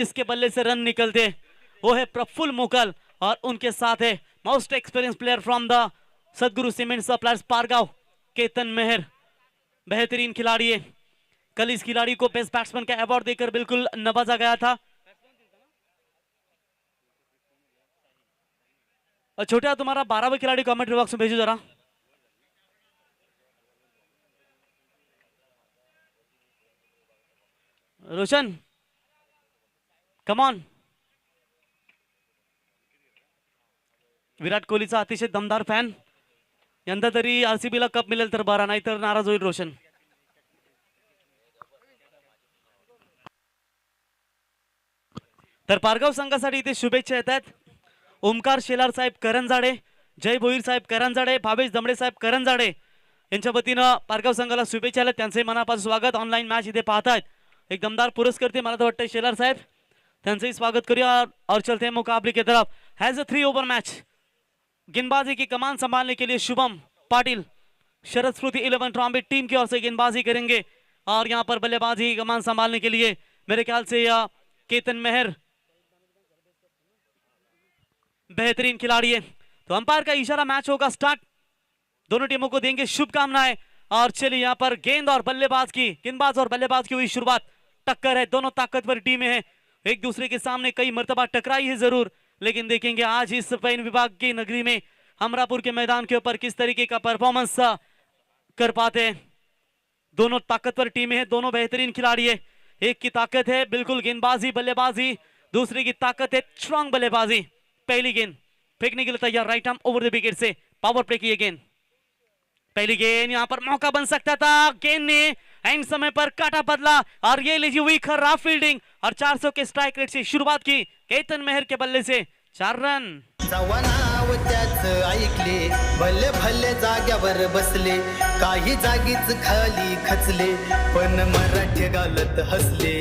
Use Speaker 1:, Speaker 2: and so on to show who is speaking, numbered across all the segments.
Speaker 1: इसके बल्ले से रन निकलते वो है प्रफुल्ल मुकल और उनके साथ है most experience player from the सदगुरु सीमेंट सप्लायर्स पारगांव केतन मेहर। बेहतरीन खिलाड़ी है, कल इस खिलाड़ी को बेस्ट बैट्समैन का अवार्ड देकर बिल्कुल नवाजा गया था। और छोटा तुम्हारा 12वां खिलाड़ी कमेंट्री बॉक्स में भेजो जरा। Roshan come on. विराट कोहलीचा अतिशय दमदार फॅन, यंदा तरी आरसीबीला कप मिळेल तर बरा, नाही तर नाराज होईल रोशन। तर पारगाव संघासाठी इथे शुभेच्छा येतात। ओमकार शेलार साहेब करंजाडे, जय भोईर साहेब करंजाडे, भावेश दमडे साहेब करंजाडे यांच्या वतीनं पारगाव संघाला शुभेच्छा आहेत। त्यांचे मनापासून स्वागत। ऑनलाईन मॅच इथे पाहतायत, एक दमदार पुरस्कर्ते मला तर वाटतं शेलार साहेब, त्यांचंही स्वागत करूया। और चलते हैं मुकाबले की तरफ। Has a 3 over match. गेंदबाजी की कमान संभालने के लिए शुभम पाटिल शरद स्मृति 11 ट्रॉम्बे टीम की ओर से गेंदबाजी करेंगे और यहां पर बल्लेबाजी की कमान संभालने के लिए मेरे ख्याल से केतन मेहर बेहतरीन खिलाड़ी है। तो अंपायर का इशारा, मैच होगा स्टार्ट। दोनों टीमों को देंगे शुभकामनाएं। और चलिए यहां पर गेंद और बल्लेबाज की, गेंदबाज और बल्लेबाज की हुई शुरुआत। टक्कर है, दोनों ताकतवर टीमें हैं, एक दूसरे के सामने कई मर्तबा टकराई है जरूर, लेकिन देखेंगे आज इस पेन विभाग की नगरी में हमरापुर के मैदान के ऊपर किस तरीके का परफॉर्मेंस कर पाते हैं। दोनों ताकतवर टीमें हैं, दोनों बेहतरीन खिलाड़ी है। एक की ताकत है बिल्कुल गेंदबाजी बल्लेबाजी, दूसरे की ताकत है स्ट्रांग बल्लेबाजी। पहली गेंद फेंकने के लिए तैयार, right arm over the wicket say power play की गेंद। पहली गेंद, यहां पर मौका बन सकता था, गेंद ने एंड समय पर काटा बदला और ये लीजिए हुई खराब फील्डिंग और 400 के स्ट्राइक रेट से शुरुआत की केतन मेहर के बल्ले से 4 रन।
Speaker 2: ऐकले भले भले जाग्यावर बसले, काही जागीच खाली खचले, पण मराठी गालत हसले।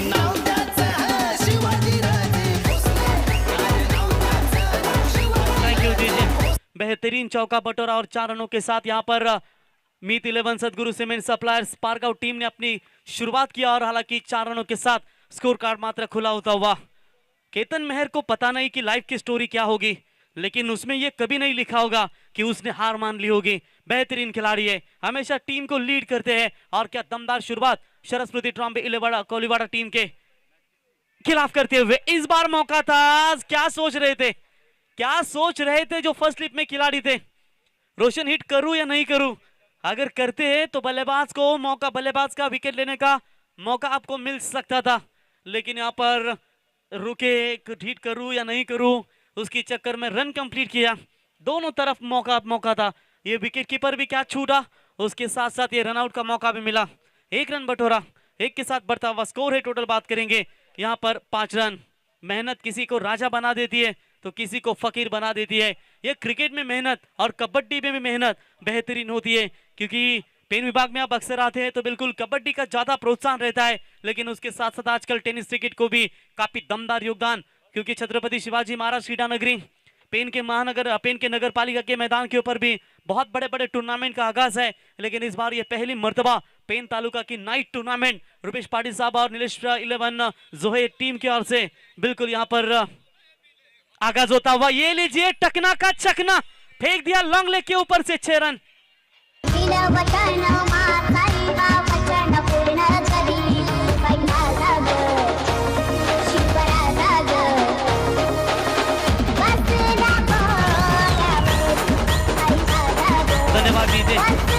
Speaker 2: नाव त्याचं शिवाजी राजे भोसले।
Speaker 1: बेहतरीन चौका बटोरा और 4 रनों के साथ यहां पर मीत 11 Sadguru cement suppliers Pargaon team ने अपनी शुरुआत किया और हालांकि 4 रनों के साथ स्कोर कार्ड मात्र खुला होता हुआ। केतन मेहर को पता नहीं कि लाइफ की स्टोरी क्या होगी, लेकिन उसमें यह कभी नहीं लिखा होगा कि उसने हार मान ली होगी। बेहतरीन खिलाड़ी है, हमेशा टीम को लीड करते हैं और क्या दमदार शुरुआत शरद स्मृति ट्रॉम्बे इलेवाड़ा कोलीवाड़ा टीम के खिलाफ करते हुए। इस बार मौका था, क्या सोच रहे थे, क्या सोच रहे थे जो फर्स्ट स्लिप में खिलाड़ी थे, रोशन हिट करूं या नहीं करूं। अगर करते हैं तो बल्लेबाज को मौका, बल्लेबाज का विकेट लेने का मौका आपको मिल सकता था, लेकिन यहां पर रुके, हिट करूं या नहीं करूं, उसकी चक्कर में रन कंप्लीट किया। दोनों तरफ मौका था, ये विकेट कीपर भी क्या छूटा, उसके साथ साथ ये रनआउट का मौका भी मिला। 1 रन बटोरा, 1 के साथ बढ़ता हुआ स्कोर है। टोटल बात करेंगे यहाँ पर 5 रन। मेहनत किसी को राजा बना देती है तो किसी को फकीर बना देती है। ये क्रिकेट में मेहनत और कबड्डी में भी मेहनत बेहतरीन होती है, क्योंकि पेन विभाग में आप अक्सर आते हैं तो बिल्कुल कबड्डी का ज्यादा प्रोत्साहन रहता है, लेकिन उसके साथ साथ आजकल टेनिस क्रिकेट को भी काफी दमदार योगदान, क्योंकि छत्रपति शिवाजी महाराज क्रीडा नगरी पेन के नगर पालिका के मैदान के ऊपर भी बहुत बड़े बड़े टूर्नामेंट का आगाज है। लेकिन इस बार ये पहली मर्तबा पेन तालुका की नाइट टूर्नामेंट रुपेश पाटिल साहब और नीलेश 11 जोहे टीम की ओर से बिल्कुल यहाँ पर आगाज होता हुआ। ये लीजिए टकना का चकना, फेंक दिया लॉन्ग लेग के ऊपर से 6 रन। धन्यवाद दीजिए।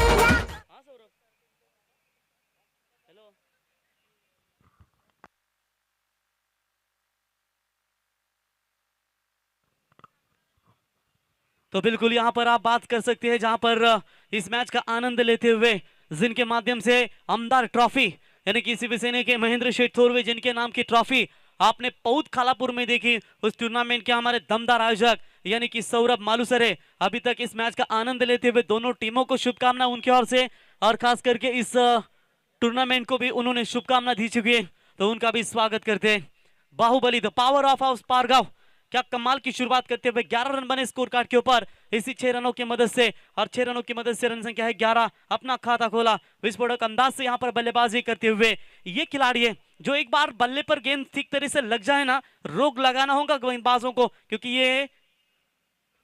Speaker 1: तो बिल्कुल यहां पर आप बात कर सकते हैं जहां पर इस मैच का आनंद लेते हुए जिनके माध्यम से आमदार ट्रॉफी यानी कि शिवसेना के महेंद्र शेठ थोरवे जिनके नाम की ट्रॉफी आपने पौध खालापुर में देखी, उस टूर्नामेंट के हमारे दमदार आयोजक यानी कि सौरभ मालूसरे अभी तक इस मैच का आनंद लेते हुए दोनों टीमों को शुभकामना उनकी ओर से, और खास करके इस टूर्नामेंट को भी उन्होंने शुभकामना दी चुकी है, तो उनका भी स्वागत करते हैं। Baahubali the power of house Pargaon क्या कमाल की शुरुआत करते हुए 11 रन बने स्कोर कार्ड के ऊपर इसी 6 रनों की मदद से, और 6 रनों की मदद से रन संख्या है 11, अपना खाता खोला विस्फोटक अंदाज से यहाँ पर बल्लेबाजी करते हुए। ये खिलाड़ी है जो एक बार बल्ले पर गेंद ठीक तरह से लग जाए ना, रोक लगाना होगा गेंदबाजों को, क्योंकि ये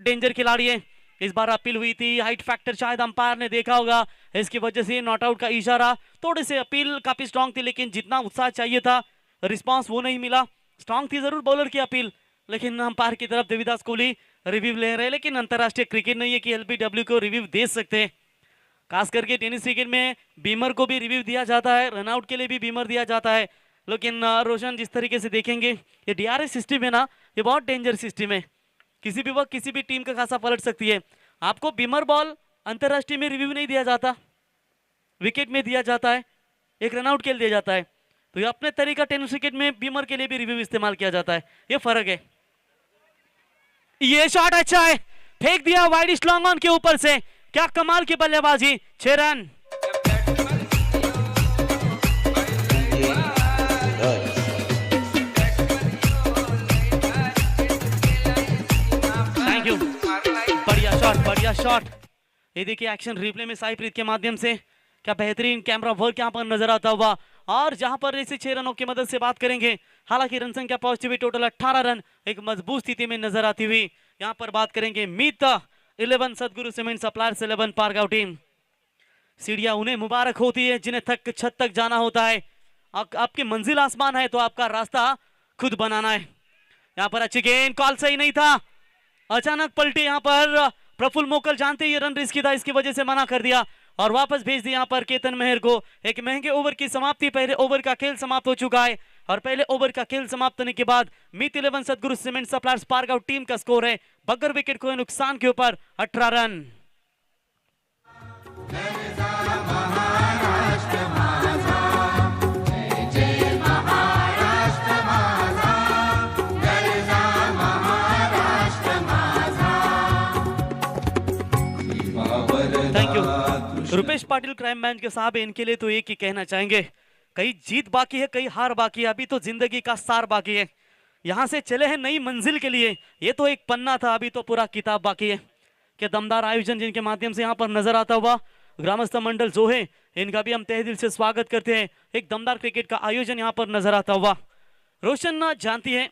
Speaker 1: डेंजर खिलाड़ी है। इस बार अपील हुई थी, हाइट फैक्टर शायद अंपायर ने देखा होगा, इसकी वजह से नॉट आउट का इशारा। थोड़े से अपील काफी स्ट्रांग थी, लेकिन जितना उत्साह चाहिए था रिस्पांस वो नहीं मिला। स्ट्रांग थी जरूर बॉलर की अपील, लेकिन अंपायर की तरफ देवीदास कोहली रिव्यू ले रहे हैं। लेकिन अंतरराष्ट्रीय क्रिकेट नहीं है कि एलबीडब्ल्यू को रिव्यू दे सकते हैं। खास करके टेनिस क्रिकेट में बीमर को भी रिव्यू दिया जाता है, रनआउट के लिए भी बीमर दिया जाता है। लेकिन रोशन जिस तरीके से देखेंगे, ये डीआरएस सिस्टम है ना, ये बहुत डेंजर सिस्टम है, किसी भी वक्त किसी भी टीम का खासा पलट सकती है। आपको बीमर बॉल अंतरराष्ट्रीय में रिव्यू नहीं दिया जाता, विकेट में दिया जाता है, एक रनआउट के लिए दिया जाता है। तो ये अपने तरीका टेनिस क्रिकेट में बीमर के लिए भी रिव्यू इस्तेमाल किया जाता है, ये फर्क है। ये शॉट अच्छा है, फेंक दिया वाइड स्लॉन्ग ऑन के ऊपर से, क्या कमाल की बल्लेबाजी, 6 रन। थैंक यू, बढ़िया शॉट। ये देखिए एक्शन रिप्ले में साईप्रीत के माध्यम से क्या बेहतरीन कैमरा वर्क यहाँ पर नजर आता हुआ। और जहां पर इसे 6 रनों की मदद से बात करेंगे, हालांकि रन संख्या पहुंचती हुई टोटल 18 रन, एक मजबूत स्थिति में नजर आती हुई। यहाँ पर बात करेंगे मीत 11 Sadguru cement suppliers 11 Pargaon team. सीढ़ियां उन्हें मुबारक होती है जिन्हें तक छत तक जाना होता है। आपकी मंजिल आसमान है तो आपका रास्ता खुद बनाना है। यहाँ पर अच्छी गेंद, कॉल सही नहीं था, अचानक पलटे यहाँ पर प्रफुल्ल मोकल, जानते ये रन रिस्की था, इसकी वजह से मना कर दिया और वापस भेज दिया यहाँ पर केतन मेहर को। एक महंगे ओवर की समाप्ति, पहले ओवर का खेल समाप्त हो चुका है और पहले ओवर का खेल समाप्त होने के बाद Meet 11 Sadguru cement suppliers Pargaon team का स्कोर है बगैर विकेट को नुकसान के ऊपर 18 run. Thank you Rupesh Patil crime branch के साहब, इनके लिए तो एक ही कहना चाहेंगे, कई जीत बाकी है, कई हार बाकी है, अभी तो जिंदगी का सार बाकी है। यहाँ से चले हैं नई मंजिल के लिए, ये तो एक पन्ना था, अभी तो पूरा किताब बाकी है। क्या दमदार आयोजन जिनके माध्यम से यहाँ पर नजर आता हुआ ग्रामस्थ मंडल जो है, इनका भी हम तहे दिल से स्वागत करते हैं। एक दमदार क्रिकेट का आयोजन यहाँ पर नजर आता हुआ। रोशन जानती है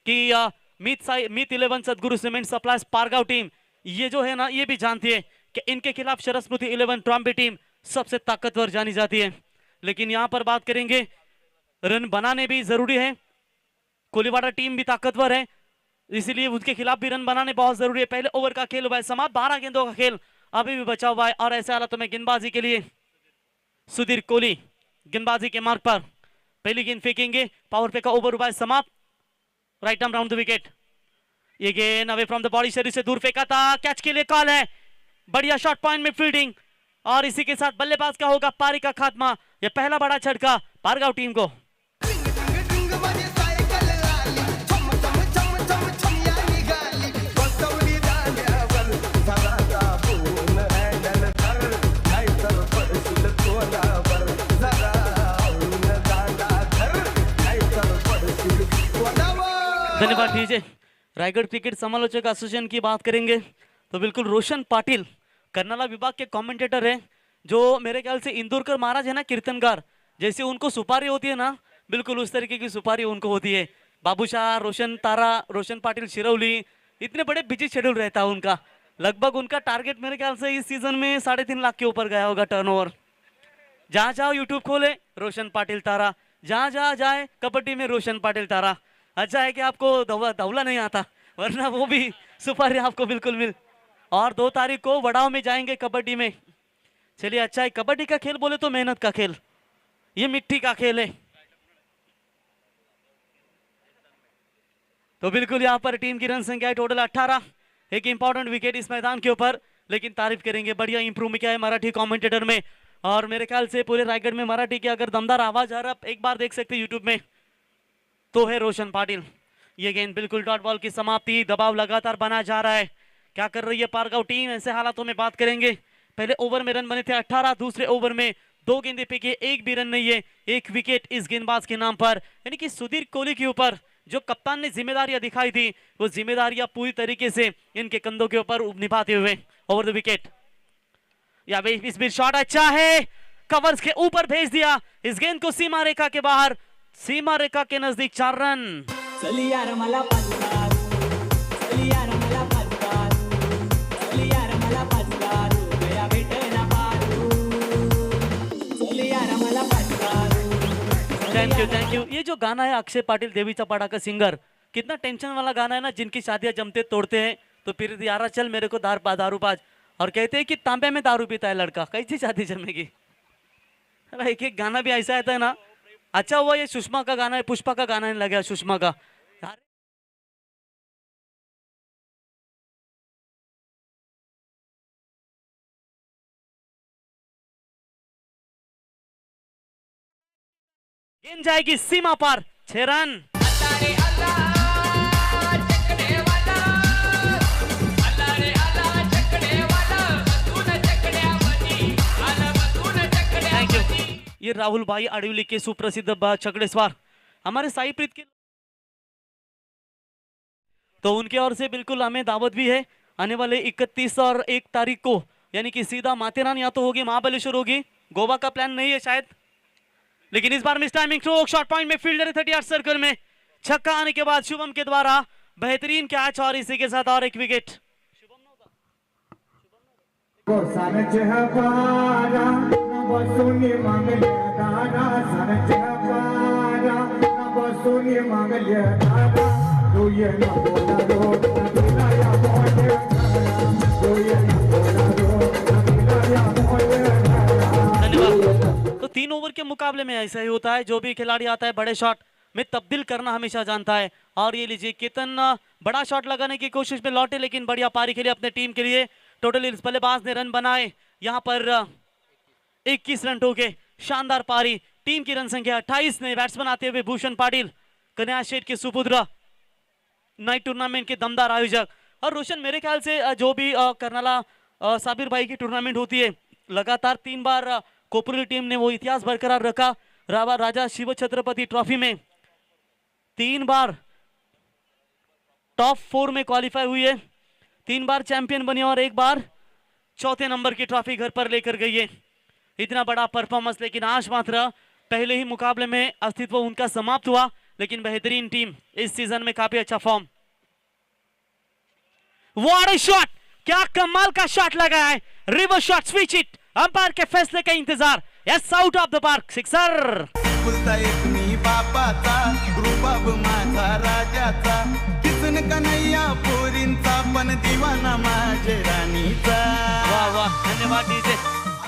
Speaker 1: कि मीत 11 Sadguru cement suppliers Pargaon team ये जो है ना, ये भी जानती है कि इनके खिलाफ शरद स्मृति 11 ट्रॉम्बे टीम सबसे ताकतवर जानी जाती है। लेकिन यहां पर बात करेंगे, रन बनाने भी जरूरी है, कोलीवाड़ा टीम भी ताकतवर है, इसीलिए उसके खिलाफ भी रन बनाने बहुत जरूरी है। पहले ओवर का खेल हुआ है समाप्त, 12 गेंदों का खेल अभी भी बचा हुआ है और ऐसे हालातों में गेंदबाजी के लिए सुधीर कोहली गेंदबाजी के मार्ग पर पहली गेंद फेंकेंगे। पावर प्ले का ओवर हुआ है समाप्त, right arm round the wicket. ये गेंद अवे फ्रॉम द बॉडी, शरीर से दूर फेंका था, कैच के लिए कॉल है, बढ़िया शॉट पॉइंट में फील्डिंग और इसी के साथ बल्लेबाज का होगा पारी का खात्मा। यह पहला बड़ा झटका पारगांव टीम को। धन्यवाद दीजिए। रायगढ़ क्रिकेट समालोचक एसोसिएशन की बात करेंगे तो बिल्कुल रोशन पाटिल कर्नाला विभाग के कमेंटेटर है, जो मेरे ख्याल से इंदौरकर महाराज है ना कीर्तनकार, जैसे उनको सुपारी होती है ना, बिल्कुल उस तरीके की सुपारी उनको होती है। बाबूशाह, रोशन तारा, रोशन पाटिल शिरौली, इतने बड़े बिजी शेड्यूल रहता है उनका। लगभग उनका टारगेट मेरे ख्याल से इस सीजन में 3.5 लाख के ऊपर गया होगा टर्नओवर। जहां जाओ यूट्यूब खोले रोशन पाटिल तारा, जहां जहां जाए कबड्डी में रोशन पाटिल तारा। अच्छा है कि आपको धवला नहीं आता, वरना वो भी सुपारी आपको बिल्कुल मिल। और 2 तारीख को वड़ाव में जाएंगे कबड्डी में। चलिए अच्छा है, कबड्डी का खेल बोले तो मेहनत का खेल, ये मिट्टी का खेल है। तो बिल्कुल यहाँ पर टीम की रन संख्या है टोटल 18, एक इंपॉर्टेंट विकेट इस मैदान के ऊपर। लेकिन तारीफ करेंगे, बढ़िया इंप्रूव किया है मराठी कमेंटेटर में, और मेरे ख्याल से पूरे रायगढ़ में मराठी की अगर दमदार आवाज आ रहा एक बार देख सकते यूट्यूब में तो है रोशन पाटिल। ये गेंद बिल्कुल डॉट बॉल की समाप्ति, दबाव लगातार बना जा रहा है। क्या कर रही है पारगांव टीम, ऐसे हालातों में बात करेंगे। पहले ओवर में रन बने थे 18, दूसरे ओवर में 2 गेंदें फेंकी, एक भी रन नहीं है, एक विकेट इस गेंदबाज के नाम पर, यानी कि सुधीर कोहली के ऊपर जो कप्तान ने जिम्मेदारियां दिखाई थी वो जिम्मेदारियां पूरी तरीके से इनके कंधों के ऊपर निभाते हुए ओवर द विकेट। या इस बीच शॉट अच्छा है, कवर्स के ऊपर भेज दिया इस गेंद को सीमा रेखा के बाहर, सीमा रेखा के नजदीक 4 रन।
Speaker 3: चली यार मला पाचकार, चली यार मला पाचकार, चली यार मला पाचकार, गया भेटेना पारू, चली यार मला पाचकार।
Speaker 1: Thank you. ये जो गाना है अक्षय पाटिल देवीचा पाड़ा का सिंगर, कितना टेंशन वाला गाना है ना, जिनकी शादियां जमते तोड़ते हैं तो फिर यारा चल मेरे को दारू पाज, और कहते हैं कि तांबे में दारू पीता है लड़का, कैसी शादी जमेगी। अरे एक एक गाना भी ऐसा आता है ना। अच्छा हुआ ये सुषमा का गाना है, पुष्पा का गाना नहीं लगा, सुषमा का। गेंद जाएगी सीमा पार, 6 रन। Thank you. ये राहुल भाई अड़िवली के सुप्रसिद्ध छकड़ेस्वार हमारे साई प्रीत के, तो उनके ओर से बिल्कुल हमें दावत भी है आने वाले 31 और 1 तारीख को, यानी कि सीधा माथेरान या तो होगी महाबलेश्वर होगी, गोवा का प्लान नहीं है शायद। लेकिन इस बार miss timing stroke, short point में फील्डर 38 सर्कल में, छक्का आने के बाद शुभम के द्वारा बेहतरीन कैच और इसी के साथ और एक विकेट। तो 3 ओवर के मुकाबले में ऐसा ही होता है, जो भी खिलाड़ी आता है बड़े शॉट में तब्दील करना हमेशा जानता है। और ये लीजिए केतन बड़ा शॉट लगाने की कोशिश में लौटे, लेकिन बढ़िया पारी खेली अपने टीम के लिए। टोटल इस बल्लेबाज ने रन बनाए यहाँ पर 21 रन ठोके, शानदार पारी। टीम की रन संख्या 28 ने बैट्समैन आते हुए भूषण पाटिल, कन्या शेठ के सुपुत्र, नाइट टूर्नामेंट के दमदार आयोजक। और रोशन मेरे ख्याल से जो भी कर्नाला साबिर भाई की टूर्नामेंट होती है, लगातार 3 बार कोपरेली टीम ने वो इतिहास बरकरार रखा। राजा शिव छत्रपति ट्रॉफी में 3 बार टॉप 4 में क्वालिफाई हुई है, 3 बार चैंपियन बनी और 1 बार चौथे नंबर की ट्रॉफी घर पर लेकर गई है। इतना बड़ा परफॉर्मेंस, लेकिन आज मात्र पहले ही मुकाबले में अस्तित्व उनका समाप्त हुआ, लेकिन बेहतरीन टीम इस सीजन में काफी अच्छा फॉर्म। व्हाट अ शॉट, क्या कमाल का शॉट लगा है, reverse shot, switch it, umpire के फैसले का इंतजार, yes out of the park, sixer.
Speaker 4: मी बापाचा रुबाब माझा राजाचा, किसन कन्हैया पोरींचा पण दिवाना माझे राणीचा।
Speaker 1: वाह वाह, धन्यवाद डीजे,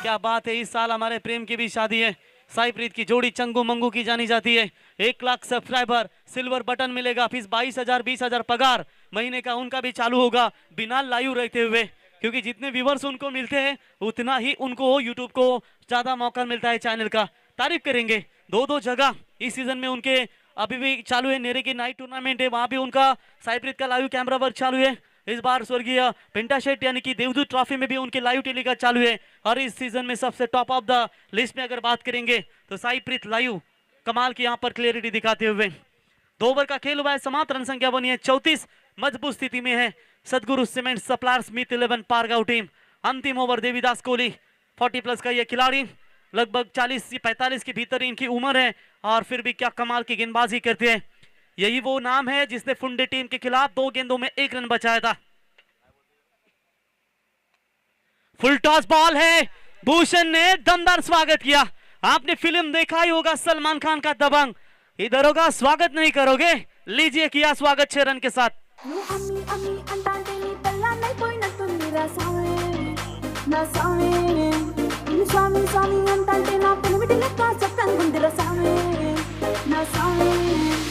Speaker 1: क्या बात है। इस साल हमारे प्रेम की भी शादी है, साई प्रीत की जोड़ी चंगू मंगू की जानी जाती है। 1 लाख सब्सक्राइबर, सिल्वर बटन मिलेगा, फीस 22,000 20,000 पगार महीने का उनका भी चालू होगा बिना लाइव रहते हुए, क्योंकि जितने व्यूवर्स उनको मिलते हैं उतना ही उनको यूट्यूब को ज्यादा मौका मिलता है चैनल का। तारीफ करेंगे 2 जगह इस सीजन में उनके अभी भी चालू है। नेरे की नाइट टूर्नामेंट है, वहां भी उनका साई प्रीत का लाइव कैमरा वर्क चालू है। इस बार स्वर्गीय पिंटा शेट यानी कि देवदूत ट्रॉफी में भी उनके लाइव टेलीकास्ट चालू है। और इस सीजन में सबसे टॉप ऑफ द लिस्ट में अगर बात करेंगे तो साई प्रीत लाइव कमाल की यहाँ पर क्लियरिटी दिखाते हुए। 2 ओवर का खेल हुआ है, समाप्त, रन संख्या बनी है 34, मजबूत स्थिति में है सदगुरु cement suppliers Smith 11 Pargaon team. अंतिम ओवर देवीदास कोहली 40+ का ये खिलाड़ी, लगभग 40 से 45 के भीतर इनकी उम्र है, और फिर भी क्या कमाल की गेंदबाजी करते हैं। यही वो नाम है जिसने फुंडे टीम के खिलाफ 2 गेंदों में 1 रन बचाया था। फुल टॉस बॉल है, भूषण ने दमदार स्वागत किया। आपने फिल्म देखा ही होगा सलमान खान का दबंग, इधर होगा स्वागत नहीं करोगे, लीजिए किया स्वागत 6 रन के साथ।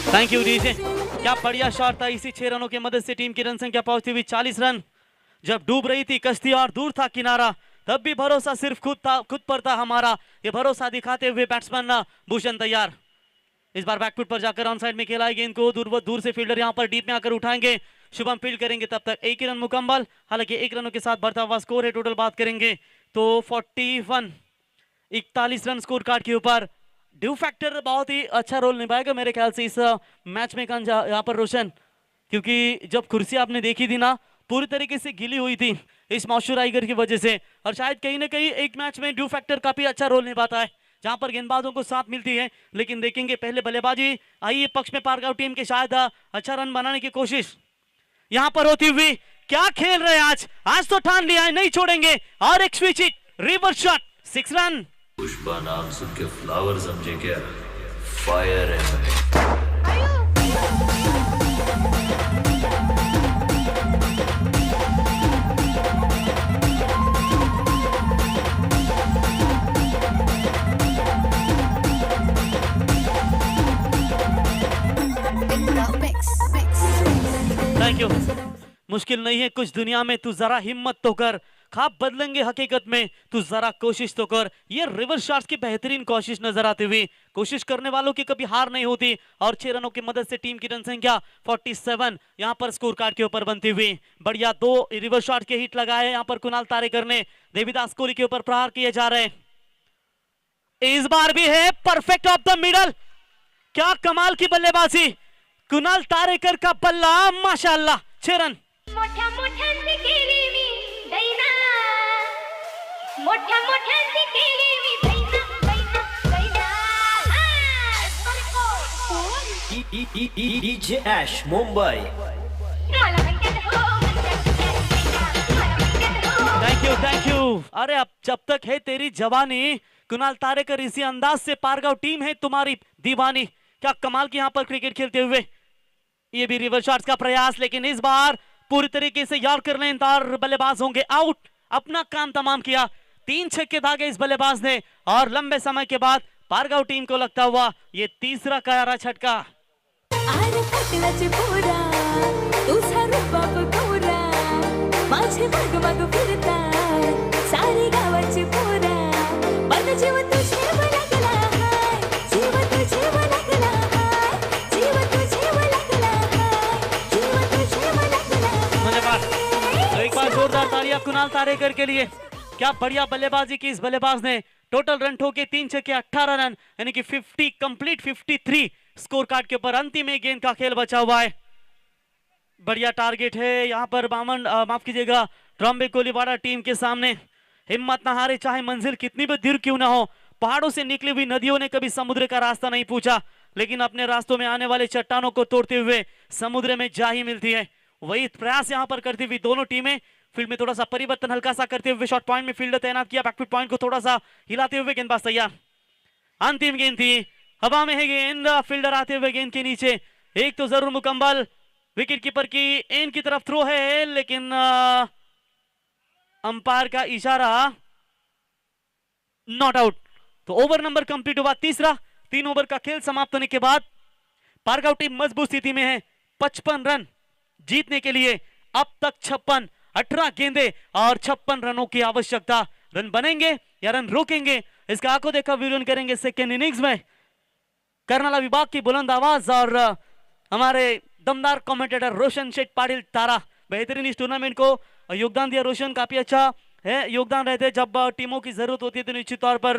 Speaker 1: थैंक यू डीजे, क्या बढ़िया शॉट था। इसी 6 रनों की मदद से टीम की रन संख्या पहुंचती हुई 40 रन। जब डूब रही थी कश्ती और दूर था किनारा, तब भी भरोसा सिर्फ खुद पर था हमारा, ये भरोसा दिखाते हुए बैट्समैन भूषण तैयार। इस बार बैकफुट पर जाकर ऑन साइड में खेला गेंद को, दूर से फील्डर यहां पर डीप में आकर उठाएंगे, शुभम फील्ड करेंगे, तब तक 1 रन मुकम्मल। हालांकि 1 रनों के साथ बढ़ता हुआ स्कोर है। टोटल बात करेंगे तो 41 रन स्कोर कार्ड के ऊपर ड्यू फैक्टर बहुत ही अच्छा रोल निभाएगा मेरे ख्याल से इस मैच में यहाँ पर रोशन, क्योंकि जब कुर्सी आपने देखी थी ना पूरी तरीके से गिली हुई थी इस मॉइस्चराइजर की वजह से, और शायद कहीं ना कहीं एक मैच में ड्यू फैक्टर काफी अच्छा रोल निभाता है जहां पर गेंदबाजों को साथ मिलती है। लेकिन देखेंगे पहले बल्लेबाजी आई पक्ष में पारगांव टीम के, शायद अच्छा रन बनाने की कोशिश यहां पर होती हुई। क्या खेल रहे हैं आज तो ठान लिया है नहीं छोड़ेंगे, और एक switch hit reverse shot 6 run.
Speaker 5: Pushpa नाम सुन के फ्लावर समझे क्या, फायर है।
Speaker 1: Thank you. मुश्किल नहीं है कुछ दुनिया में, तू जरा हिम्मत तो कर, ख्वाब बदलेंगे हकीकत में, तू जरा कोशिश तो कर। ये रिवर्स शॉट्स की बेहतरीन कोशिश नजर आती हुई, कोशिश करने वालों की कभी हार नहीं होती, और 6 रनों की मदद से टीम की रन संख्या 47 यहां पर स्कोर कार्ड के ऊपर बनती हुई। बढ़िया 2 रिवर्स शॉट के हिट लगाए यहां पर कुणाल तारेकर ने, देविदास कोहली के ऊपर प्रहार किए जा रहे हैं। इस बार भी है परफेक्ट ऑफ द मिडल, क्या कमाल की बल्लेबाजी कुणाल तारेकर का बल्ला, माशाअल्लाह 6 रन।
Speaker 6: मोठ्या मोठ्यांची केली मी दैना, मोठ्या मोठ्यांची केली मी दैना दैना दैना।
Speaker 7: DJ Ash Mumbai.
Speaker 6: मला म्हणतात हो,
Speaker 1: थैंक यू। अरे अब जब तक है तेरी जवानी, कुणाल तारेकर इसी अंदाज से पारगांव टीम है तुम्हारी दीवानी। क्या कमाल की यहाँ पर क्रिकेट खेलते हुए, ये भी रिवर्स शॉट्स का प्रयास, लेकिन इस बार पूरी तरीके से यॉर्कर लेनदार बल्लेबाज होंगे आउट। अपना काम तमाम किया, 3 छक्के दागे इस बल्लेबाज ने, और लंबे समय के बाद पारगांव टीम को लगता हुआ ये तीसरा करारा छटका।
Speaker 8: आरे पटलाचे पोरा, तुझा रुबाब गोरा, माझे माग माग फिरता, सारी गावाची पोरा, माझा जीव तुझे लागला हाय, जीव तुझे लागला हाय, जीव तुझे लागला हाय, जीव तुझे लागला
Speaker 1: धन्यवाद। तो एक बार जोरदार तालियां कुणाल तारेकर के लिए, क्या बढ़िया बल्लेबाजी की इस बल्लेबाज ने। टोटल रन ठोके 3 छक्के 18 रन, यानी कि 50 कंप्लीट 53 स्कोर कार्ड के ऊपर। अंतिम एक गेंद का खेल बचा हुआ है, बढ़िया टारगेट है यहाँ पर माफ कीजिएगा ट्रॉम्बे कोलीवाड़ा टीम के सामने। हिम्मत ना हारे, चाहे मंजिल कितनी भी दूर क्यों ना हो। पहाड़ों से निकली हुई नदियों ने कभी समुद्र का रास्ता नहीं पूछा, लेकिन अपने रास्तों में आने वाले चट्टानों को तोड़ते हुए समुद्र में जा ही मिलती है। वही प्रयास यहाँ पर करती हुई दोनों टीमें। फील्ड में थोड़ा सा परिवर्तन हल्का सा करते हुए शॉर्ट पॉइंट में फील्डर तैनात किया, बैकफुट पॉइंट को थोड़ा सा हिलाते हुए गेंदबाज तैयार। अंतिम गेंद थी, हवा में है गेंद, फील्डर आते हुए गेंद के नीचे, एक तो जरूर मुकम्मल। विकेट कीपर की एंड की तरफ थ्रो है, लेकिन अंपायर का इशारा नॉट आउट। तो ओवर नंबर कंप्लीट हुआ तीसरा। 3 ओवर का खेल समाप्त होने के बाद पारगांव टीम मजबूत स्थिति में है 55 रन जीतने के लिए। अब तक 56, 18 गेंदे और 56 रनों की आवश्यकता। रन बनेंगे या रन रोकेंगे, इसका आंखों देखा विवरण करेंगे सेकेंड इनिंग्स में। कर्नाला विभाग की बुलंद आवाज और हमारे दमदार कमेंटेटर रोशन शेठ पाटिल तारा। बेहतरीन इस टूर्नामेंट को योगदान दिया रोशन, काफी अच्छा है योगदान रहते। जब टीमों की जरूरत होती है तो निश्चित तौर पर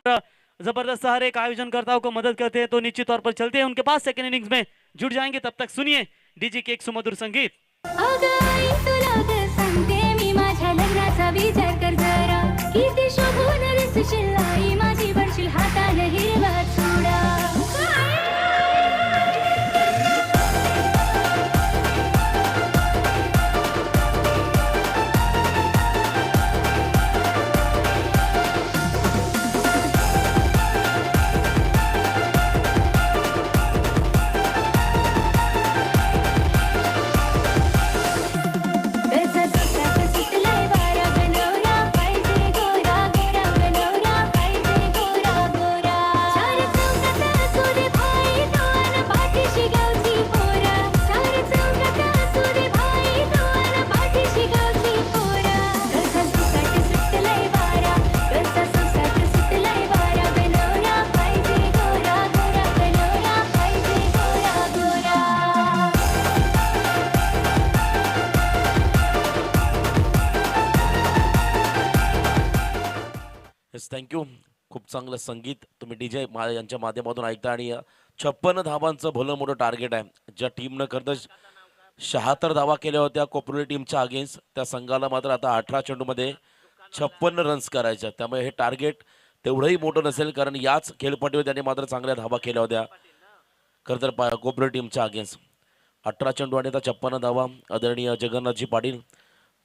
Speaker 1: जबरदस्त हर एक आयोजनकर्ताओं को मदद करते हैं, तो निश्चित तौर पर चलते हैं उनके पास। सेकंड इनिंग्स में जुड़ जाएंगे, तब तक सुनिए डीजी के एक सुमधुर संगीत।
Speaker 8: अगं तुला ग सांगते मी, माझ्या लग्नाचा विचार कर जरा, किती शोभून दिसशील आई, माझी बनशील हाताने हिरवा चुडा।
Speaker 9: Thank you.
Speaker 7: खूप चांगलं संगीत तुम्ही DJ यांच्या माध्यमातून ऐकता आणि 56 धावांचं भलं मोठं टार्गेट आहे. ज्या टीमनं खरं तर 76 धावा केल्या होत्या कोपरोली टीमच्या अगेन्स्ट, त्या संघाला मात्र आता 18 चेंडूमध्ये 56 रन्स करायच्या. त्यामुळे हे टार्गेट तेवढंही मोठं नसेल, कारण याच खेळपट्टीवर त्यांनी मात्र चांगल्या धावा केल्या होत्या खरं तर कोपरोली टीमच्या अगेन्स्ट. 18 चेंडू आणि आता 56 धावा. आदरणीय जगन्नाथजी पाटील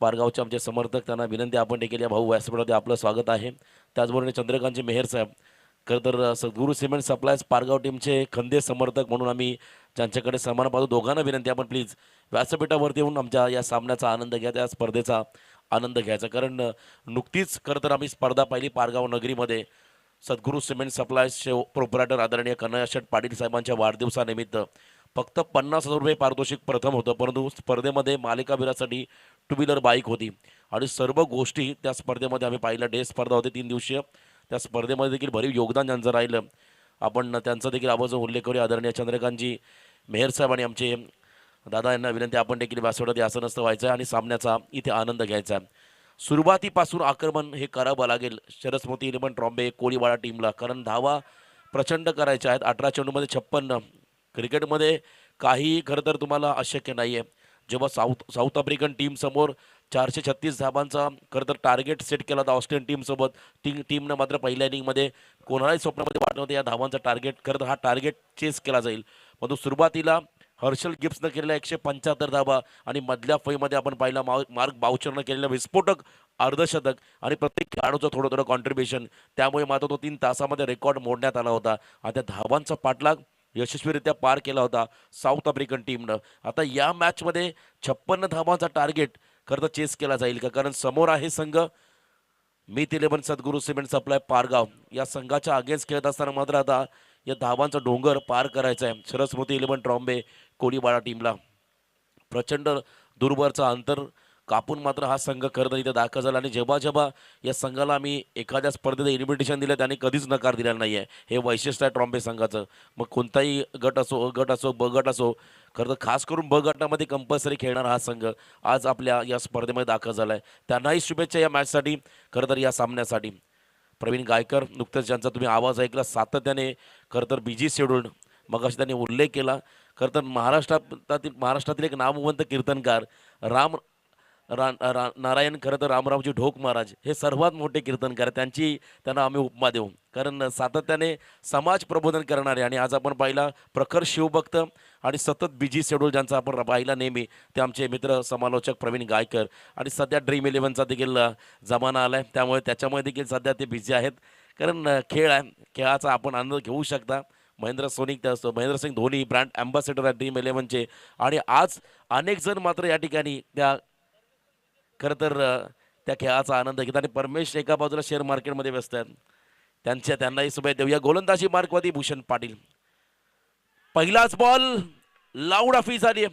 Speaker 7: पारगावचे आमचे समर्थक, त्यांना विनंती आपण देखील या भाऊ व्यासपीठामध्ये आपलं स्वागत आहे. त्याचबरोबर चंद्रकांतजी मेहर साहेब खरं तर सद्गुरू सिमेंट सप्लायर्स पारगाव टीमचे खंदे समर्थक म्हणून आम्ही ज्यांच्याकडे सन्मान पाहतो, दोघांना विनंती आपण प्लीज व्यासपीठावरती येऊन आमच्या या सामन्याचा आनंद घ्या, त्या स्पर्धेचा आनंद घ्यायचा. कारण नुकतीच खरं तर आम्ही स्पर्धा पाहिली पारगाव नगरीमध्ये. सद्गुरू सिमेंट सप्लायर्सचे प्रोपरायटर आदरणीय कन्हैया शेठ पाटील साहेबांच्या वाढदिवसानिमित्त फक्त 50,000 रुपये पारितोषिक प्रथम होतं, परंतु स्पर्धेमध्ये मालिकावीरासाठी 2 व्हीलर बाईक होती आणि सर्व गोष्टी त्या स्पर्धेमध्ये आम्ही पाहिलं. डे स्पर्धा होती 3 दिवसीय. त्या स्पर्धेमध्ये देखील भरीव योगदान ज्यांचं राहिलं, आपण त्यांचा देखील आवाज उल्लेख करूया. आदरणीय चंद्रकांतजी मेहर साहेब आणि आमचे दादा यांना विनंती आपण देखील व्यासपीठात असं नसतं व्हायचं आणि सामन्याचा इथे आनंद घ्यायचा. सुरुवातीपासून आक्रमण हे करावं लागेल शरस्मती इलेव्हन ट्रॉम्बे कोळीवाडा टीमला, कारण धावा प्रचंड करायच्या आहेत. 18 चेंडूमध्ये 56. क्रिकेटमध्ये काहीही खरं तर तुम्हाला अशक्य नाही आहे. जेव्हा साऊथ आफ्रिकन टीमसमोर 436 धावांचा खरं तर टार्गेट सेट केला होता ऑस्ट्रेलियन टीमसोबत, टीमनं मात्र पहिल्या इनिंगमध्ये कोणालाही स्वप्नामध्ये वाटत नव्हतं या धावांचा टार्गेट खरं तर हा टार्गेट चेस केला जाईल. परंतु सुरुवातीला हर्षल गिब्सनं केलेल्या 175 धावा आणि मधल्या फळीमध्ये आपण पाहिला मार्क बाउचरनं केलेलं विस्फोटक अर्धशतक आणि प्रत्येक खेळाडूचं थोडं थोडं कॉन्ट्रीब्युशन, त्यामुळे मात्र तो 3 तासामध्ये रेकॉर्ड मोडण्यात आला होता आणि त्या धावांचा पाठलाग यशस्वीरित्या पार केला होता साऊथ आफ्रिकन टीमनं. आता या मॅचमध्ये 56 धावांचा टार्गेट खरं तर चेस केला जाईल का, कारण समोर आहे संघ मीत 11 सद्गुरू सिमेंट सप्लाय पारगाव. या संघाच्या अगेन्स्ट खेळत असताना मात्र आता या धावांचा डोंगर पार करायचा आहे सरस्वती 11 ट्रॉम्बे कोळीवाडा टीमला. प्रचंड दूरवरचं अंतर कापून मात्र हा संघ खरं तर इथे दाखल झाला आणि जेव्हा जेव्हा या संघाला आम्ही एखाद्या स्पर्धेचं इन्व्हिटेशन दिलं त्यांनी कधीच नकार दिलेला नाही आहे. हे वैशिष्ट्य आहे ट्रॉम्बे संघाचं. मग कोणताही गट असो, गट असो, ब गट असो, खरं तर खास करून ब गटामध्ये कंपल्सरी खेळणारा हा संघ आज आपल्या या स्पर्धेमध्ये दाखल झाला आहे. त्यांनाही शुभेच्छा या मॅचसाठी, खरं तर या सामन्यासाठी. प्रवीण गायकर नुकतंच ज्यांचा तुम्ही आवाज ऐकला, सातत्याने खरं तर बिझी शेड्यूल्ड, मगाशी त्यांनी उल्लेख केला. खरं तर महाराष्ट्रातील एक नामवंत कीर्तनकार नारायण खरं तर रामरावजी ढोक महाराज हे सर्वात मोठे कीर्तनकार, त्यांना आम्ही उपमा देऊ, कारण सातत्याने समाज प्रबोधन करणारे आणि आज आपण पाहिला प्रखर शिवभक्त आणि सतत बिझी शेड्यूल ज्यांचा आपण पाहिला नेहमी, ते आमचे मित्र समालोचक प्रवीण गायकर. आणि सध्या ड्रीम 11चा देखील जमाना आला आहे, त्यामुळे त्याच्यामुळे देखील सध्या ते बिझी आहेत, कारण खेळ आहे, खेळाचा आपण आनंद घेऊ शकता. महेंद्रसिंग धोनी ब्रँड ॲम्बॅसेडर आहेत ड्रीम 11चे आणि आज अनेक जण मात्र या ठिकाणी त्या खरं तर त्या खेळाचा आनंद घेतात. आणि परमेश एका बाजूला शेअर मार्केटमध्ये व्यस्त आहेत, त्यांनाही शुभेच्छा देऊया. गोलंदाजी मार्कवरती भूषण पाटील. पहिलाच बॉल लाऊड अफी झाली.